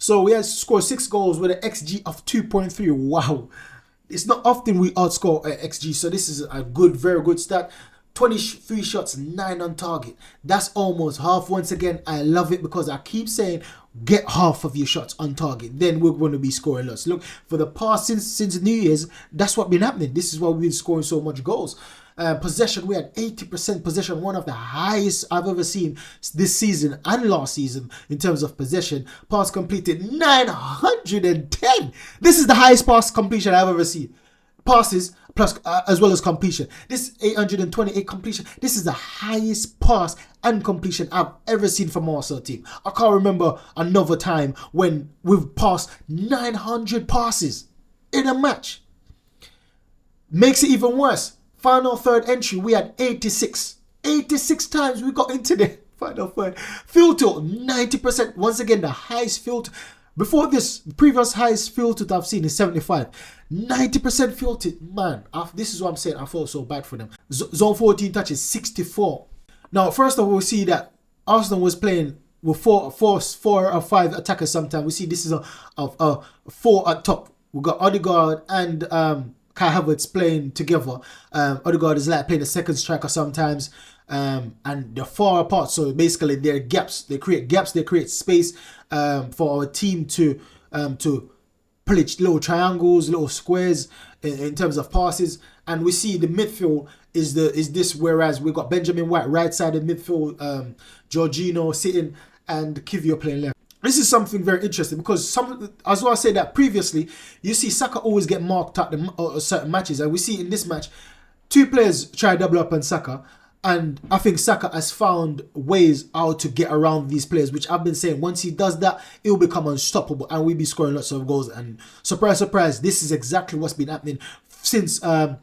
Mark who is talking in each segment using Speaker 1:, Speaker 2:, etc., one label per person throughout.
Speaker 1: So we had scored 6 goals with an XG of 2.3. Wow. It's not often we outscore XG, so this is a good, very good stat. 23 shots, 9 on target. That's almost half. Once again, I love it because I keep saying get half of your shots on target. Then we're going to be scoring lots. Look, for the past, since New Year's, that's what's been happening. This is why we've been scoring so much goals. Possession, we had 80% possession, one of the highest I've ever seen this season and last season in terms of possession. Pass completed 910. This is the highest pass completion I've ever seen. Passes plus as well as completion. This 828 completion. This is the highest pass and completion I've ever seen from our Arsenal team. I can't remember another time when we've passed 900 passes in a match. Makes it even worse. Final third entry, we had 86. 86 times we got into the final third. Field total, 90%. Once again, the highest field. Before this, previous highest field total I've seen is 75. 90% field total. Man, this is what I'm saying. I felt so bad for them. Zone 14 touches, 64. Now, first of all, we see that Arsenal was playing with four or five attackers sometimes. We see this is a 4 at top. We got Odegaard and Kai Havertz playing together. Odegaard is like playing a second striker sometimes. And they're far apart, so basically they're gaps. They create gaps, they create space for our team to play little triangles, little squares in terms of passes. And we see the midfield is this, whereas we've got Benjamin White right side of midfield, Jorginho sitting, and kiwior playing left. This is something very interesting because as well I said that previously, you see Saka always get marked at certain matches, and we see in this match, 2 players try double up on Saka, and I think Saka has found ways how to get around these players, which I've been saying once he does that, he'll become unstoppable, and we'll be scoring lots of goals. And surprise, surprise, this is exactly what's been happening since that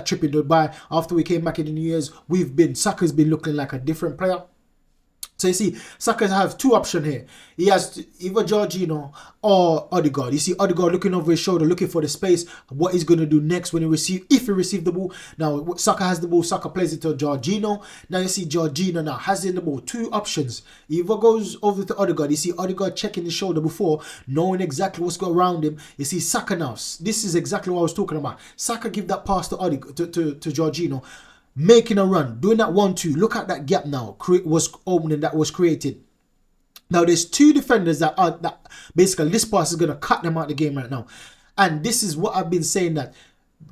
Speaker 1: trip in Dubai. After we came back in the New Year's, Saka's been looking like a different player. So you see, Saka has 2 options here. He has either Jorginho or Odegaard. You see Odegaard looking over his shoulder, looking for the space. What he's going to do next when if he receives the ball. Now, Saka has the ball. Saka plays it to Jorginho. Now you see Jorginho now has in the ball. 2 options. He either goes over to Odegaard. You see Odegaard checking his shoulder before, knowing exactly what's going around him. You see Saka now. This is exactly what I was talking about. Saka give that pass to Jorginho. Making a run, doing that 1-2. Look at that gap now. Was opening that was created. Now there's 2 defenders that basically this pass is gonna cut them out of the game right now. And this is what I've been saying, that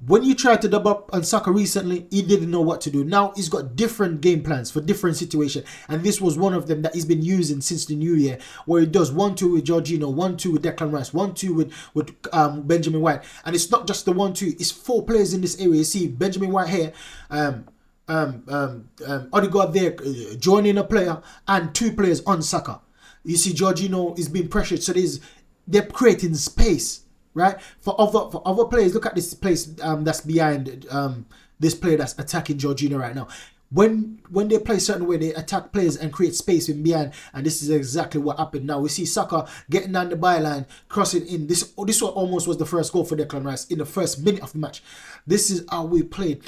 Speaker 1: when you tried to double up on Saka recently, he didn't know what to do. Now he's got different game plans for different situations, and this was one of them that he's been using since the new year, where he does 1-2 with Jorginho, 1-2 with Declan Rice, 1-2 with Benjamin White. And it's not just the 1-2; it's 4 players in this area. You see Benjamin White here, Odegaard there joining a player, and 2 players on Saka. You see Jorginho is being pressured, so they're creating space. Right, for other players. Look at this place that's behind this player that's attacking Jorginho right now. When they play a certain way, they attack players and create space in behind, and this is exactly what happened. Now we see Saka getting down the byline, crossing in. This one almost was the first goal for Declan Rice in the first minute of the match. This is how we played.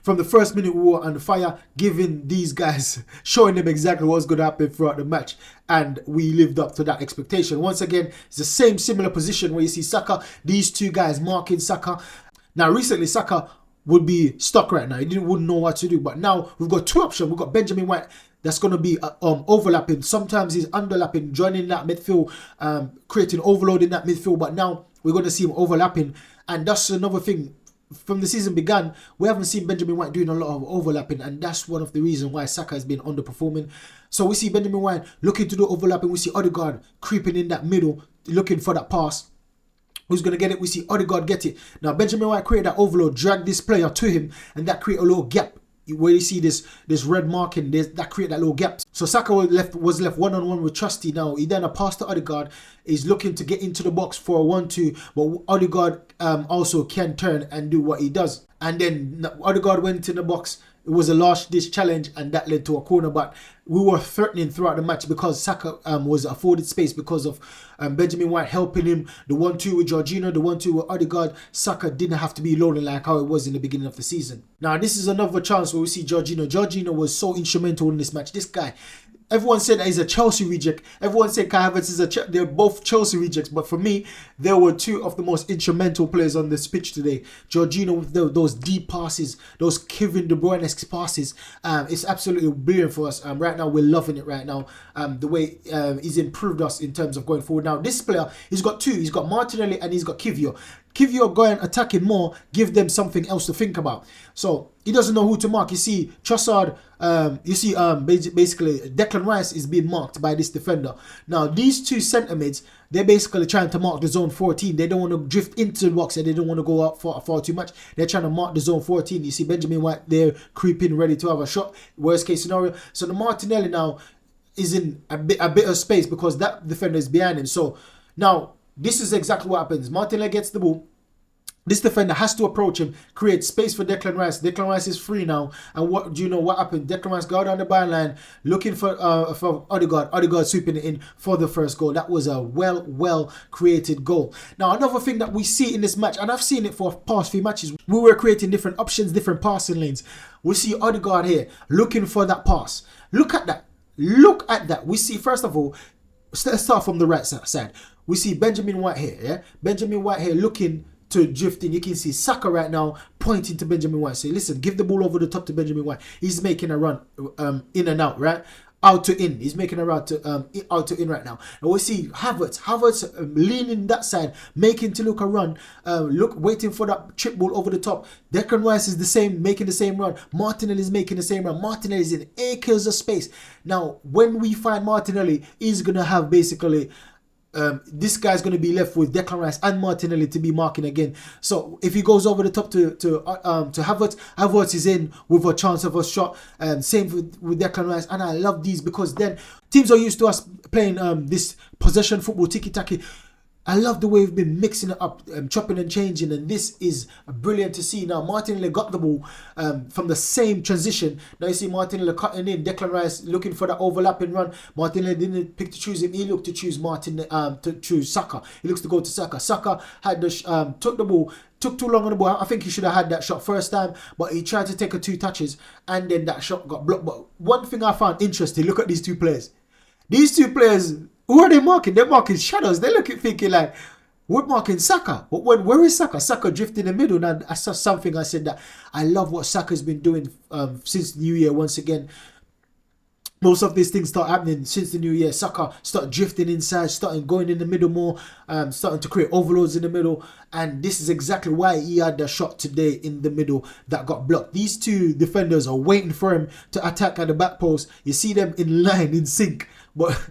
Speaker 1: From the first minute we were on fire, giving these guys, showing them exactly what's going to happen throughout the match. And we lived up to that expectation. Once again, it's the same similar position where you see Saka, these 2 guys marking Saka. Now recently Saka would be stuck right now. He wouldn't know what to do. But now we've got 2 options. We've got Benjamin White that's going to be overlapping. Sometimes he's underlapping, joining that midfield, creating overload in that midfield. But now we're going to see him overlapping. And that's another thing. From the season began, we haven't seen Benjamin White doing a lot of overlapping, and that's one of the reasons why Saka has been underperforming. So we see Benjamin White looking to do overlapping. We see Odegaard creeping in that middle, looking for that pass. Who's going to get it? We see Odegaard get it. Now Benjamin White created that overload, dragged this player to him, and that created a little gap. Where you see this red marking, that created that little gap. So Saka was left 1-on-1 with Trusty. Now he then a pass to Odegaard. He's looking to get into the box for a 1-2, but Odegaard also can turn and do what he does. And then Odegaard went in the box. It was a last ditch challenge, and that led to a corner. But we were threatening throughout the match because Saka was afforded space because of Benjamin White helping him. The 1-2 with Jorginho, the 1-2 with Odegaard. Saka didn't have to be lonely like how it was in the beginning of the season. Now this is another chance where we see Jorginho. Jorginho was so instrumental in this match. This guy, everyone said that he's a Chelsea reject. Everyone said Kai Havertz is they're both Chelsea rejects. But for me, they were two of the most instrumental players on this pitch today. Jorginho with those deep passes, those Kevin De Bruyne-esque passes. It's absolutely brilliant for us. Right now, we're loving it right now. The way he's improved us in terms of going forward. Now, this player, he's got two. He's got Martinelli and he's got Kiwior. Kiwior going attacking more, give them something else to think about. So he doesn't know who to mark. You see, Trossard, basically Declan Rice is being marked by this defender. Now these two centre mids, they're basically trying to mark the zone 14. They don't want to drift into the box and they don't want to go out far too much. They're trying to mark the zone 14. You see Benjamin White there creeping, ready to have a shot. Worst case scenario. So the Martinelli now is in a bit of space because that defender is behind him. So now this is exactly what happens. Martinelli gets the ball. This defender has to approach him, create space for Declan Rice. Declan Rice is free now. And what do you know what happened? Declan Rice got down the byline looking for Odegaard. Odegaard sweeping it in for the first goal. That was a well created goal. Now another thing that we see in this match, and I've seen it for past few matches, we were creating different options, different passing lanes. We see Odegaard here looking for that pass. Look at that. Look at that. We see, first of all, let's start from the right side. We see Benjamin White here. Yeah, Benjamin White here looking to drift in. You can see Saka right now pointing to Benjamin White. Say, listen, give the ball over the top to Benjamin White. He's making a run in and out, right? Out to in. He's making a run to out to in right now. And we see Havertz leaning that side, making to look a run. Waiting for that chip ball over the top. Declan Rice is the same, making the same run. Martinelli is making the same run. Martinelli is in acres of space. Now, when we find Martinelli, he's gonna have basically. This guy's going to be left with Declan Rice and Martinelli to be marking again. So if he goes over the top to Havertz, Havertz is in with a chance of a shot. Same with Declan Rice. And I love these because then teams are used to us playing this possession football, tiki-taka. I love the way we've been mixing it up, chopping and changing, and this is brilliant to see. Now, Martinelli got the ball from the same transition. Now you see Martinelli cutting in, Declan Rice looking for that overlapping run. Martinelli didn't pick to choose him. He looked to choose to choose Saka. He looks to go to Saka. Saka had the took the ball. Took too long on the ball. I think he should have had that shot first time, but he tried to take 2 touches, and then that shot got blocked. But one thing I found interesting, look at these two players. These two players, who are they marking? They're marking shadows. They're looking, thinking like, we're marking Saka. But where is Saka? Saka drift in the middle. Now, that's something I said that I love what Saka's been doing since the New Year once again. Most of these things start happening since the New Year. Saka start drifting inside, starting going in the middle more, starting to create overloads in the middle. And this is exactly why he had the shot today in the middle that got blocked. These two defenders are waiting for him to attack at the back post. You see them in line, in sync. But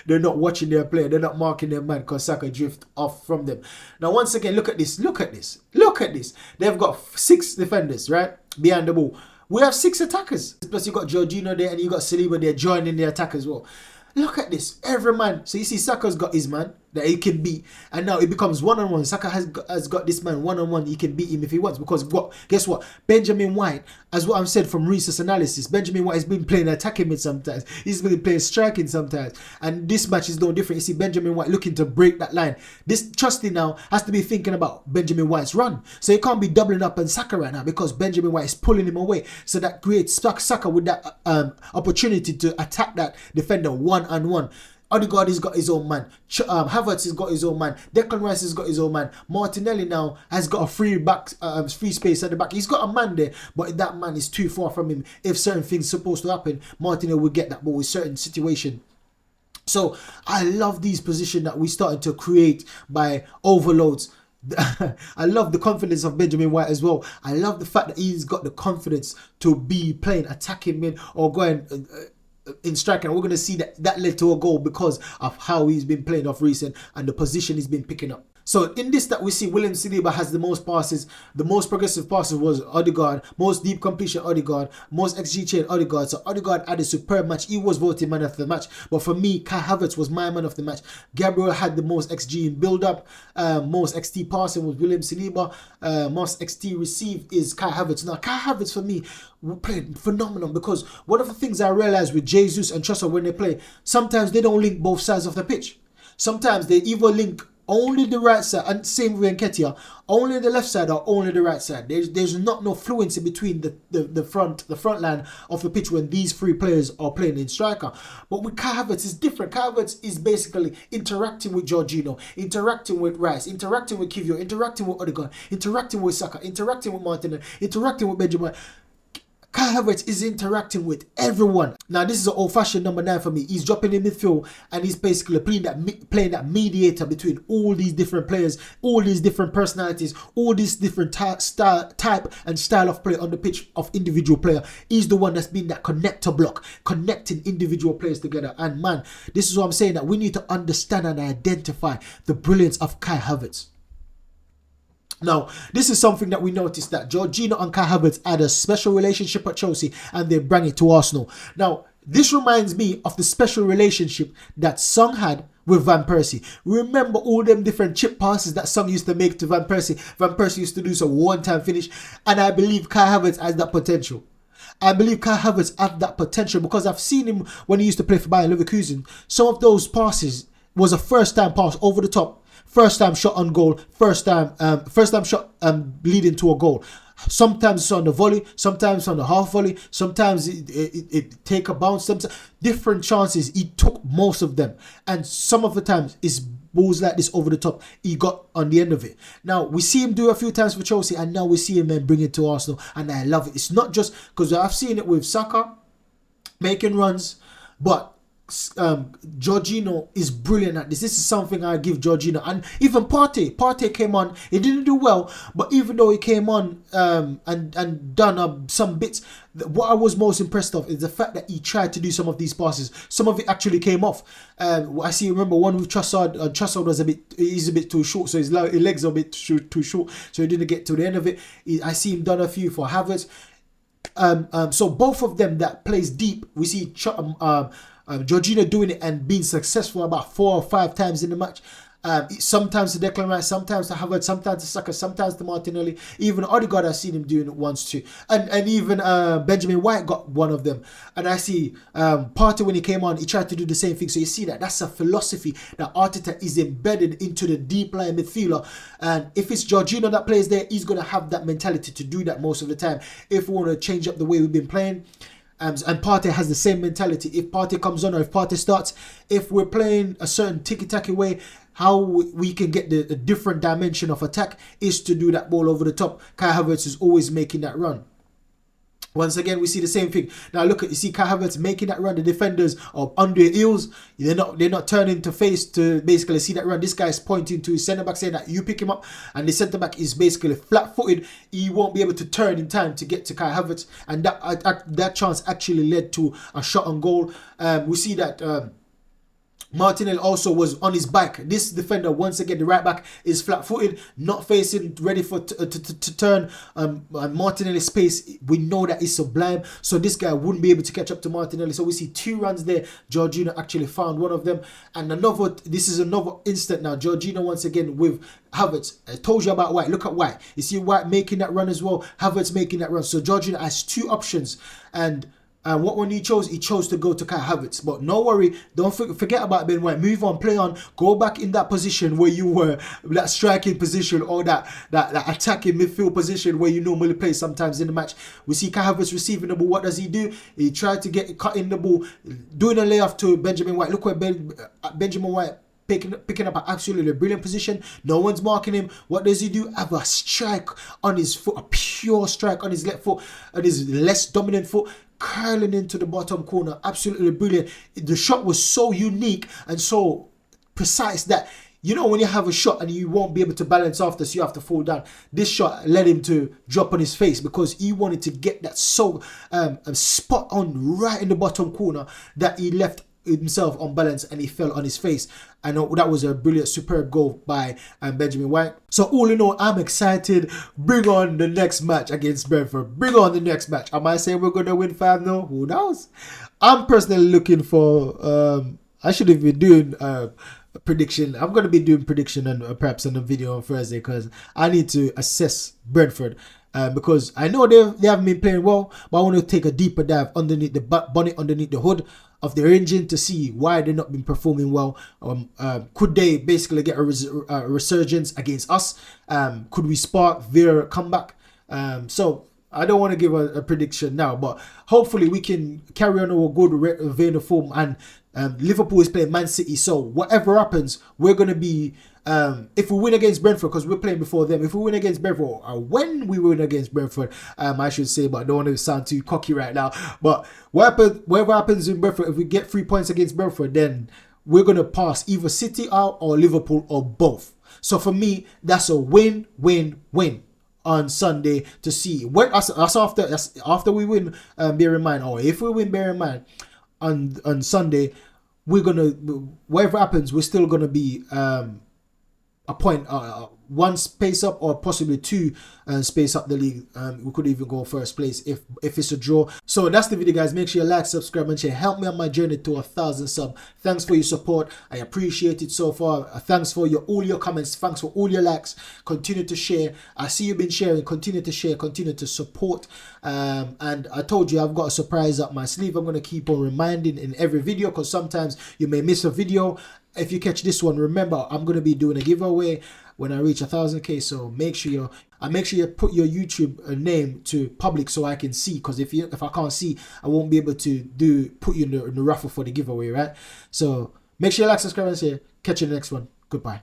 Speaker 1: they're not watching their player. They're not marking their man because Saka drift off from them. Now, once again, look at this. Look at this. Look at this. They've got 6 defenders, right? Behind the ball. We have 6 attackers. Plus, you got Jorginho there and you got Saliba there joining the attack as well. Look at this. Every man. So you see Saka's got his man that he can beat. And now it becomes one-on-one. Saka has got this man one-on-one. He can beat him if he wants. Because guess what? Benjamin White, as what I've said from Reese's analysis, Benjamin White has been playing attacking mid sometimes. He's been playing striking sometimes. And this match is no different. You see Benjamin White looking to break that line. This Trusty now has to be thinking about Benjamin White's run. So he can't be doubling up on Saka right now because Benjamin White is pulling him away. So that creates Saka with that opportunity to attack that defender one-on-one. Odegaard has got his own man. Havertz has got his own man. Declan Rice has got his own man. Martinelli now has got a free space at the back. He's got a man there, but that man is too far from him. If certain things supposed to happen, Martinelli will get that ball with certain situation. So I love these positions that we started to create by overloads. I love the confidence of Benjamin White as well. I love the fact that he's got the confidence to be playing attacking mid or going in striking. We're going to see that led to a goal because of how he's been playing off recent and the position he's been picking up. So in this that we see William Saliba has the most passes. The most progressive passes was Odegaard. Most deep completion Odegaard. Most XG chain Odegaard. So Odegaard had a superb match. He was voted man of the match. But for me, Kai Havertz was my man of the match. Gabriel had the most XG in build-up. Most XT passing was William Saliba. Most XT received is Kai Havertz. Now Kai Havertz for me played phenomenal because one of the things I realized with Jesus and Trossard when they play, sometimes they don't link both sides of the pitch. Sometimes they either link only the right side, and same with Nketiah, only the left side or only the right side. There's not no fluency between the front line of the pitch when these three players are playing in striker. But with Kai Havertz, it's different. Kai Havertz is basically interacting with Jorginho, interacting with Rice, interacting with Kiwior, interacting with Odegaard, interacting with Saka, interacting with Martinelli, interacting with Benjamin. Kai Havertz is interacting with everyone. Now, this is an old-fashioned number 9 for me. He's dropping in midfield and he's basically playing that mediator between all these different players, all these different personalities, all these different type and style of play on the pitch of individual player. He's the one that's been that connector block, connecting individual players together. And man, this is what I'm saying, that we need to understand and identify the brilliance of Kai Havertz. Now, this is something that we noticed, that Jorginho and Kai Havertz had a special relationship at Chelsea and they bring it to Arsenal. Now, this reminds me of the special relationship that Son had with Van Persie. Remember all them different chip passes that Son used to make to Van Persie? Van Persie used to do some one-time finish, and I believe Kai Havertz has that potential. I believe Kai Havertz has that potential because I've seen him when he used to play for Bayern Leverkusen. Some of those passes was a first-time pass over the top. First time shot on goal, first time shot leading to a goal. Sometimes it's on the volley, sometimes on the half volley, sometimes it take a bounce. Sometimes different chances, he took most of them, and some of the times it's balls like this over the top he got on the end of it. Now we see him do a few times for Chelsea, and now we see him bring it to Arsenal, and I love it. It's not just because I've seen it with Saka making runs, but Jorginho is brilliant at this. This is something I give Jorginho. And even Partey came on. He didn't do well, but even though he came on and done some bits, what I was most impressed of is the fact that he tried to do some of these passes. Some of it actually came off. Remember one with Trossard. Trossard was he's a bit too short, so his legs are a bit too short, so he didn't get to the end of it. I see him done a few for Havertz. So both of them that plays deep, we see Jorginho doing it and being successful about 4 or 5 times in the match. Sometimes to Declan Rice, sometimes to Havertz, sometimes to Saka, sometimes to Martinelli. Even Odegaard, I've seen him doing it once too. And even Benjamin White got one of them. And I see Partey, when he came on, he tried to do the same thing. So you see that's a philosophy that Arteta is embedded into the deep line midfielder. And if it's Jorginho that plays there, he's going to have that mentality to do that most of the time. If we want to change up the way we've been playing, and Partey has the same mentality. If Partey comes on or if Partey starts, if we're playing a certain tiki-taki way, how we can get the different dimension of attack is to do that ball over the top. Kai Havertz is always making that run. Once again, we see the same thing. Now look, you see Kai Havertz making that run. The defenders are under their heels. They're not turning to face to basically see that run. This guy is pointing to his centre back, saying that you pick him up, and the centre back is basically flat-footed. He won't be able to turn in time to get to Kai Havertz, and that chance actually led to a shot on goal. We see that. Martinelli also was on his back. This defender, once again, the right back, is flat-footed, not facing, ready for to turn. Martinelli's pace, we know that is sublime, so this guy wouldn't be able to catch up to Martinelli. So we see 2 runs there. Jorginho actually found one of them, and this is another instant now. Jorginho once again with Havertz. I told you about White. Look at White. You see White making that run as well. Havertz making that run. So Jorginho has 2 options, and what one he chose to go to Kai Havertz. But no worry, don't forget about Ben White. Move on, play on, go back in that position where you were, that striking position, or that attacking midfield position where you normally play sometimes in the match. We see Kai Havertz receiving the ball. What does he do? He tried to get cut in the ball, doing a layoff to Benjamin White. Look where Benjamin White picking up an absolutely brilliant position. No one's marking him. What does he do? Have a strike on his foot, a pure strike on his left foot, on his less dominant foot, curling into the bottom corner. Absolutely brilliant. The shot was so unique and so precise that, you know, when you have a shot and you won't be able to balance after, so you have to fall down. This shot led him to drop on his face because he wanted to get that so spot on right in the bottom corner that he left himself unbalanced and he fell on his face. I know that was a brilliant, superb goal by Benjamin White. So all in all, I'm excited. Bring on the next match against Brentford. Bring on the next match. Am I saying we're going to win 5-0? Who knows? I'm personally looking for... I should have been doing a prediction. I'm going to be doing prediction and perhaps on a video on Thursday because I need to assess Brentford. because I know they haven't been playing well, but I want to take a deeper dive underneath the bonnet, underneath the hood of their engine to see why they've not been performing well. Could they basically get a resurgence against us? Could we spark their comeback? So I don't want to give a prediction now, but hopefully we can carry on our good vein of form. And Liverpool is playing Man City, so whatever happens, we're going to be, if we win against Brentford, because we're playing before them, if we win against Brentford, or when we win against Brentford, I should say, but I don't want to sound too cocky right now, but whatever happens in Brentford, if we get 3 points against Brentford, then we're going to pass either City out or Liverpool or both. So for me, that's a win-win-win on Sunday to see. That's after we win, bear in mind, or if we win, bear in mind, on Sunday, we're gonna, whatever happens, we're still gonna be a point, one space up, or possibly two space up the league. We could even go first place if it's a draw. So that's the video, guys. Make sure you like, subscribe, and share. Help me on my journey to 1,000 subs. Thanks for your support. I appreciate it so far. Thanks for all your comments. Thanks for all your likes. Continue to share. I see you've been sharing. Continue to share. Continue to support. And I told you I've got a surprise up my sleeve. I'm going to keep on reminding in every video, because sometimes you may miss a video. If you catch this one, remember I'm going to be doing a giveaway when I reach 1,000k. So make sure you put your YouTube name to public so I can see, because if I can't see, I won't be able to put you in the raffle for the giveaway, right? So make sure you like, subscribe, and share. Catch you in the next one. Goodbye.